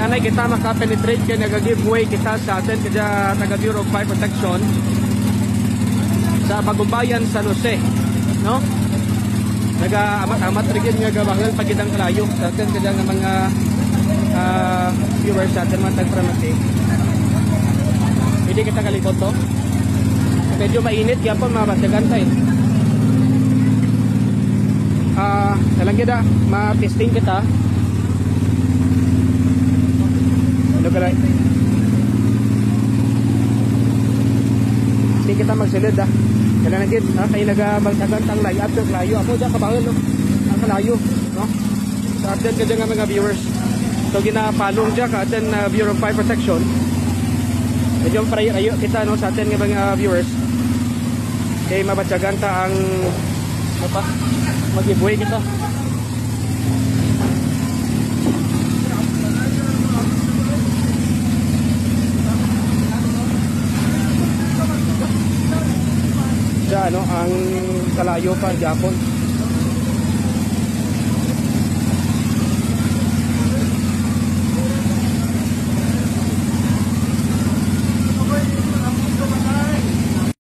anay kita maka-penetrate kay nag-giveaway kita sa atin kaya taga Bureau of Fire Protection sa Bagumbayan, San Jose, no? Naga-amat-amat rin nga gabangal pagidang kalayo sa atin kaya nga mga viewers sa atin mga tagpramati. Hindi kita kalikot to. Medyo mainit kaya po mga batyagan tayo. Talang kita ma-testing kita. Ano ka lang? Hindi kita magsilid kailan na din, kayo nag-magsagan ang layo at layo. Ako dyan kabangan, no? Ang kalayo, no? Sa atin ka dyan nga mga viewers. So ginapalong dyan ka atin Bureau of Fire Protection. Medyo parayo kita, no? Sa atin nga mga viewers. Kaya mabatsagan ta ang mag-giveaway kita. Ano ang kalayo pa Japon.